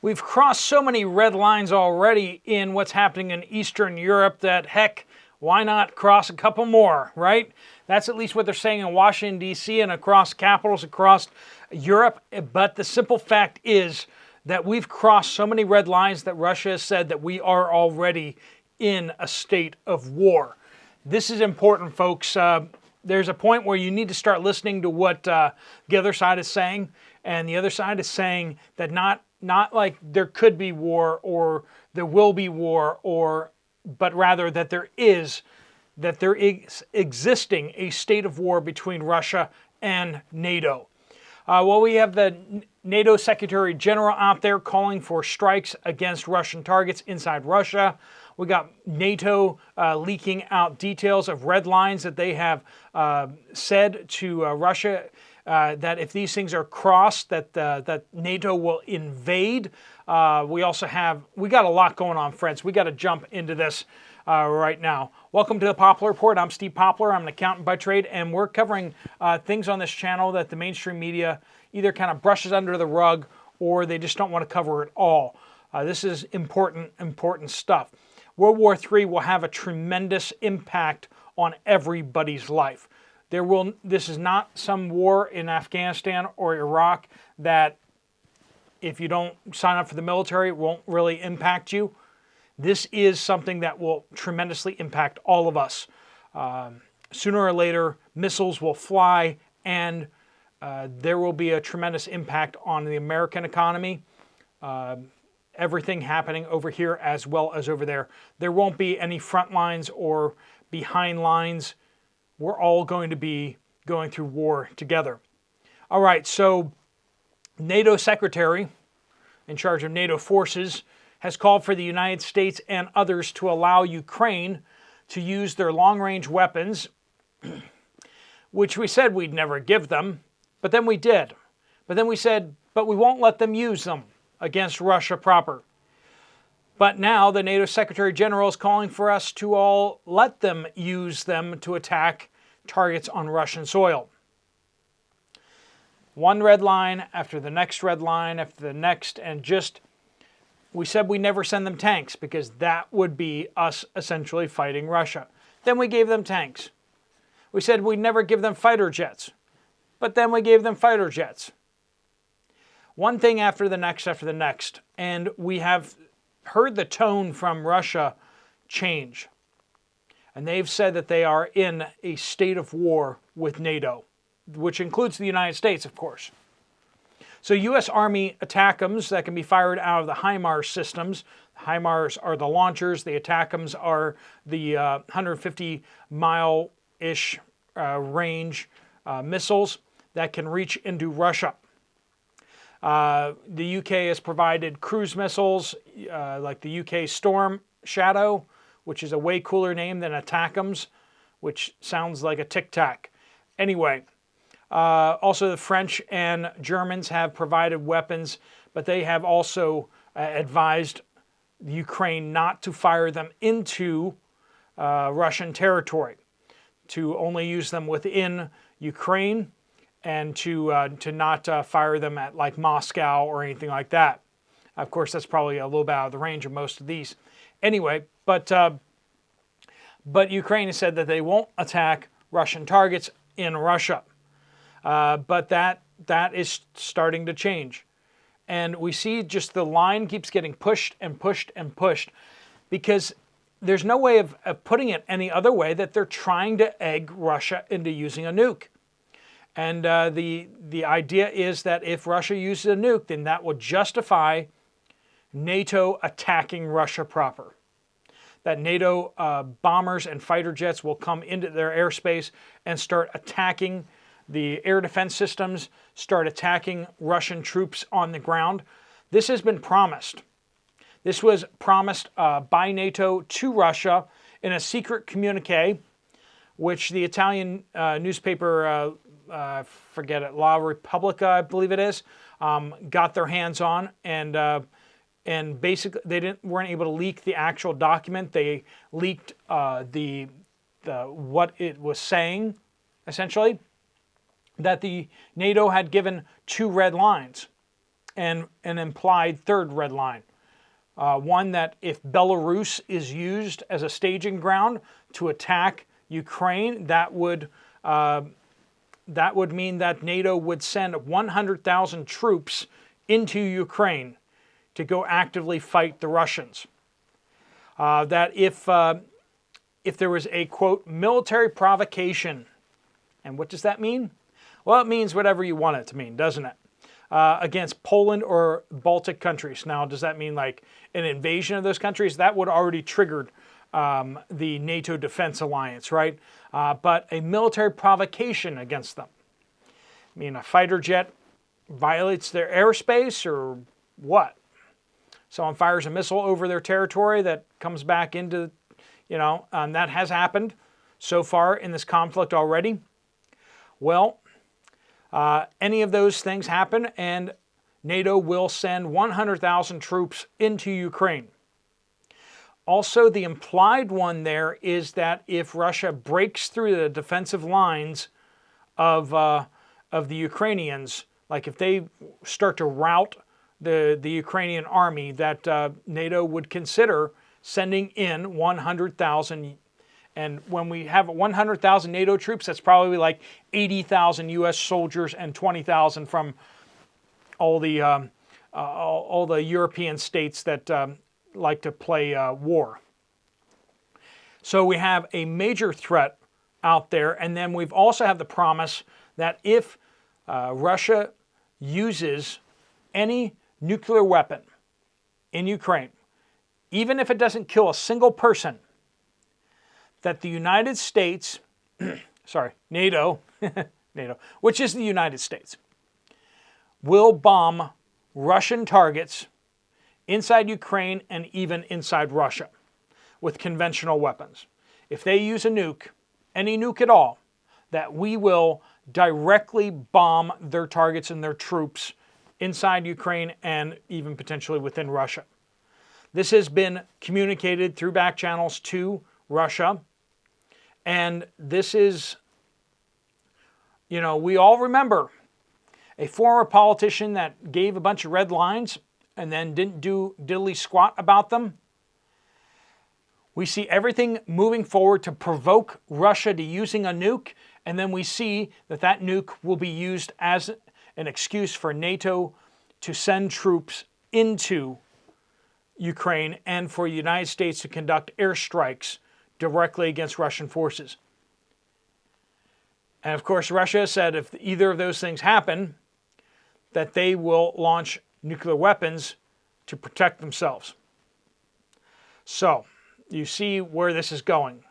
We've crossed so many red lines already in what's happening in Eastern Europe that, heck, why not cross a couple more, right? That's at least what they're saying in Washington, D.C. and across capitals across Europe. But the simple fact is that we've crossed so many red lines that Russia has said that we are already in a state of war. This is important, folks. There's a point where you need to start listening to what the other side is saying, and the other side is saying that not like there could be war or there will be war, but rather that there is existing a state of war between Russia and NATO. Well, we have the NATO Secretary General out there calling for strikes against Russian targets inside Russia. We got NATO leaking out details of red lines that they have said to Russia that if these things are crossed, that NATO will invade. We got a lot going on, friends. We got to jump into this right now. Welcome to the Poplar Report. I'm Steve Poplar. I'm an accountant by trade, and we're covering things on this channel that the mainstream media either kind of brushes under the rug or they just don't want to cover at all. This is important stuff. World War III will have a tremendous impact on everybody's life. This is not some war in Afghanistan or Iraq that if you don't sign up for the military, it won't really impact you. This is something that will tremendously impact all of us. Sooner or later, missiles will fly, and there will be a tremendous impact on the American economy. Everything happening over here as well as over there. There won't be any front lines or behind lines. We're all going to be going through war together. All right, so NATO Secretary in charge of NATO forces has called for the United States and others to allow Ukraine to use their long-range weapons, which we said we'd never give them, but then we did. But then we said, but we won't let them use them against Russia proper. But now the NATO Secretary General is calling for us to all let them use them to attack targets on Russian soil. One red line after the next red line after the next, and we said we never send them tanks because that would be us essentially fighting Russia. Then we gave them tanks. We said we'd never give them fighter jets, but then we gave them fighter jets. One thing after the next, and we have heard the tone from Russia change. And they've said that they are in a state of war with NATO, which includes the United States, of course. So U.S. Army ATACMS that can be fired out of the HIMARS systems. HIMARS are the launchers. The ATACMS are the 150-mile-ish range missiles that can reach into Russia. The UK has provided cruise missiles like the UK Storm Shadow, which is a way cooler name than ATACMS, which sounds like a tic-tac. Anyway, also the French and Germans have provided weapons, but they have also advised Ukraine not to fire them into Russian territory, to only use them within Ukraine, and to not fire them at like Moscow or anything like that. Of course, that's probably a little bit out of the range of most of these. Anyway, but Ukraine has said that they won't attack Russian targets in Russia. But that is starting to change. And we see just the line keeps getting pushed and pushed and pushed because there's no way of putting it any other way that they're trying to egg Russia into using a nuke. And the idea is that if Russia uses a nuke, then that will justify NATO attacking Russia proper. That NATO bombers and fighter jets will come into their airspace and start attacking the air defense systems, start attacking Russian troops on the ground. This has been promised. This was promised by NATO to Russia in a secret communique, which the Italian newspaper, forget it, La Repubblica, I believe it is, got their hands on, and basically they weren't able to leak the actual document. They leaked the what it was saying, essentially, that the NATO had given two red lines. and an implied third red line. One that if Belarus is used as a staging ground to attack Ukraine, that would mean that NATO would send 100,000 troops into Ukraine to go actively fight the Russians. That if there was a, quote, military provocation, and what does that mean? Well, it means whatever you want it to mean, doesn't it? Against Poland or Baltic countries. Now, does that mean like an invasion of those countries? That would already triggered the NATO Defense Alliance, right? But a military provocation against them. I mean, a fighter jet violates their airspace or what? Someone fires a missile over their territory that comes back into, that has happened so far in this conflict already. Well, any of those things happen and NATO will send 100,000 troops into Ukraine. Also, the implied one there is that if Russia breaks through the defensive lines of the Ukrainians, like if they start to rout the Ukrainian army, that NATO would consider sending in 100,000. And when we have 100,000 NATO troops, that's probably like 80,000 U.S. soldiers and 20,000 from all the European states that like to play war. So we have a major threat out there, and then we've also have the promise that if Russia uses any nuclear weapon in Ukraine, even if it doesn't kill a single person, that the United States, NATO, NATO, which is the United States, will bomb Russian targets inside Ukraine and even inside Russia with conventional weapons. If they use a nuke, any nuke at all, that we will directly bomb their targets and their troops inside Ukraine and even potentially within Russia. This has been communicated through back channels to Russia. And this is, we all remember a former politician that gave a bunch of red lines and then didn't do diddly squat about them. We see everything moving forward to provoke Russia to using a nuke, and then we see that that nuke will be used as an excuse for NATO to send troops into Ukraine and for the United States to conduct airstrikes directly against Russian forces. And of course, Russia said if either of those things happen, that they will launch nuclear weapons to protect themselves. So, you see where this is going.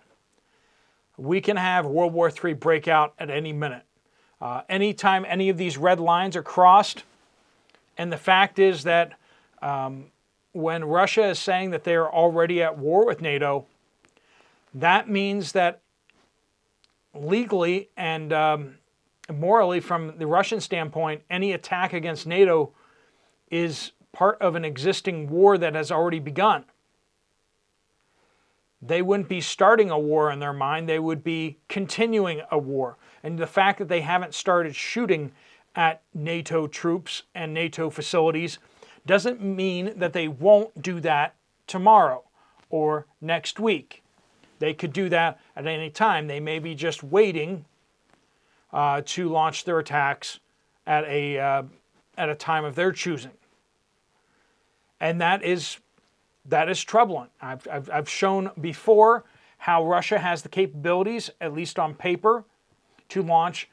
We can have World War III breakout at any minute. Anytime any of these red lines are crossed, and the fact is that when Russia is saying that they are already at war with NATO, that means that legally and morally, from the Russian standpoint, any attack against NATO is part of an existing war that has already begun. They wouldn't be starting a war in their mind, they would be continuing a war. And the fact that they haven't started shooting at NATO troops and NATO facilities doesn't mean that they won't do that tomorrow or next week. They could do that at any time. They may be just waiting to launch their attacks at a time of their choosing, and that is troubling. I've shown before how Russia has the capabilities, at least on paper, to launch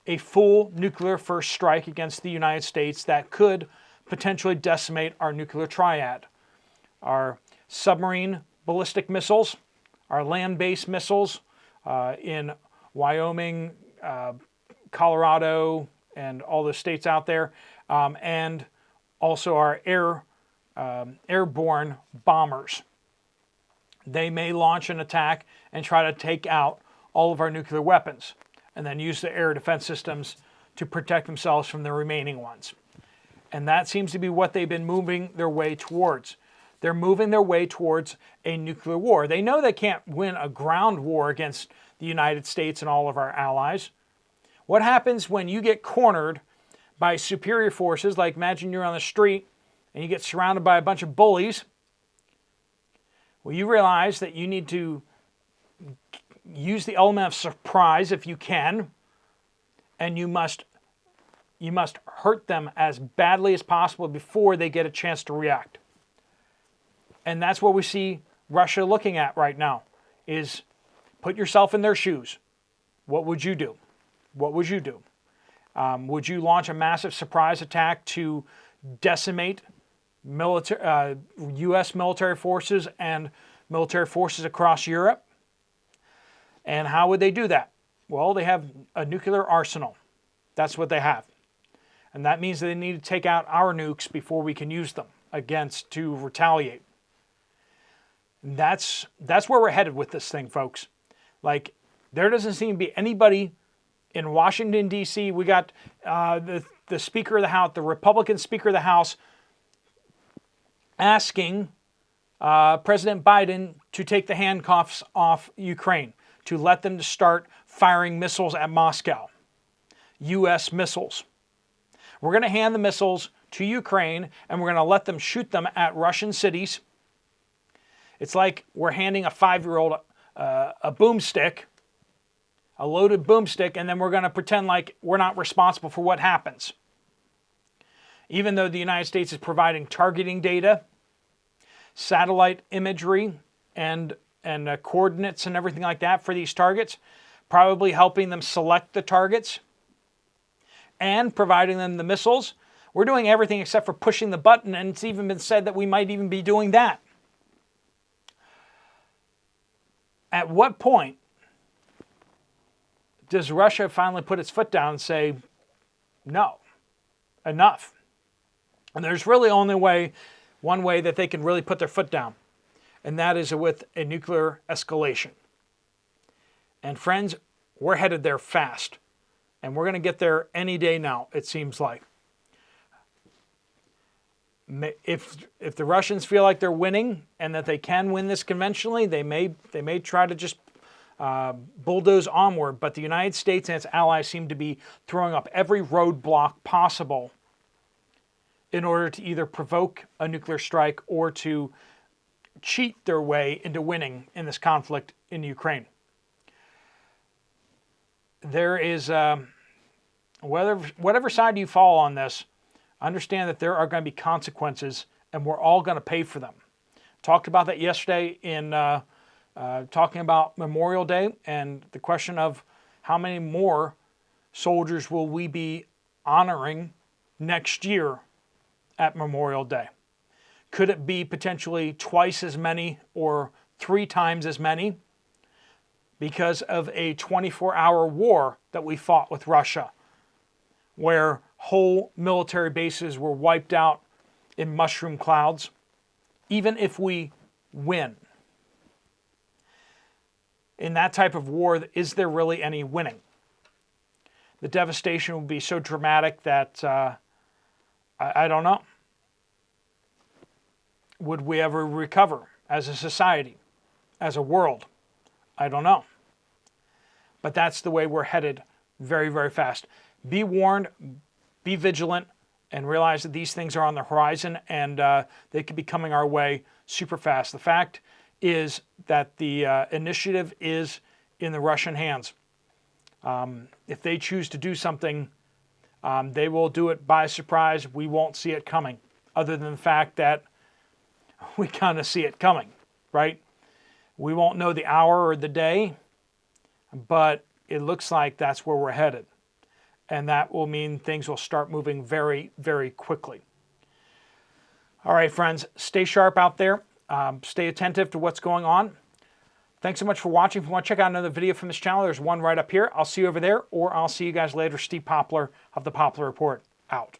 a full nuclear first strike against the United States that could potentially decimate our nuclear triad, our submarine ballistic missiles, our land-based missiles in Wyoming, Colorado, and all the states out there, and also our airborne bombers. They may launch an attack and try to take out all of our nuclear weapons, and then use the air defense systems to protect themselves from the remaining ones. And that seems to be what they've been moving their way towards. They're moving their way towards a nuclear war. They know they can't win a ground war against the United States and all of our allies. What happens when you get cornered by superior forces. Like imagine you're on the street and you get surrounded by a bunch of bullies. Well, you realize that you need to use the element of surprise if you can, and you must hurt them as badly as possible before they get a chance to react. And that's what we see Russia looking at right now, is put yourself in their shoes. What would you do? What would you do? Would you launch a massive surprise attack to decimate U.S. military forces and military forces across Europe? And how would they do that? Well, they have a nuclear arsenal. That's what they have. And that means they need to take out our nukes before we can use them to retaliate. And that's where we're headed with this thing, folks. Like, there doesn't seem to be anybody in Washington, D.C. We got the Speaker of the House, the Republican Speaker of the House, asking President Biden to take the handcuffs off Ukraine, to let them start firing missiles at Moscow, U.S. missiles. We're going to hand the missiles to Ukraine, and we're going to let them shoot them at Russian cities. It's like we're handing a 5-year-old a boomstick, a loaded boomstick, and then we're going to pretend like we're not responsible for what happens. Even though the United States is providing targeting data, satellite imagery, and coordinates and everything like that for these targets, probably helping them select the targets, and providing them the missiles. We're doing everything except for pushing the button, and it's even been said that we might even be doing that. At what point does Russia finally put its foot down and say, no, enough? And there's really only one way that they can really put their foot down, and that is with a nuclear escalation. And friends, we're headed there fast. And we're going to get there any day now, it seems like. If the Russians feel like they're winning and that they can win this conventionally, they may try to just bulldoze onward. But the United States and its allies seem to be throwing up every roadblock possible in order to either provoke a nuclear strike or to cheat their way into winning in this conflict in Ukraine. There is, whatever side you fall on this, understand that there are going to be consequences, and we're all going to pay for them. Talked about that yesterday in talking about Memorial Day and the question of how many more soldiers will we be honoring next year at Memorial Day. Could it be potentially twice as many or 3 times as many? Because of a 24-hour war that we fought with Russia, where whole military bases were wiped out in mushroom clouds, even if we win. In that type of war, is there really any winning? The devastation would be so dramatic that I don't know. Would we ever recover as a society, as a world? I don't know. But that's the way we're headed very, very fast. Be warned, be vigilant, and realize that these things are on the horizon and they could be coming our way super fast. The fact is that the initiative is in the Russian hands. If they choose to do something, they will do it by surprise. We won't see it coming, other than the fact that we kind of see it coming, right? We won't know the hour or the day, but it looks like that's where we're headed. And that will mean things will start moving very, very quickly. All right, friends, stay sharp out there. Stay attentive to what's going on. Thanks so much for watching. If you want to check out another video from this channel, there's one right up here. I'll see you over there, or I'll see you guys later. Steve Poplar of the Poplar Report, out.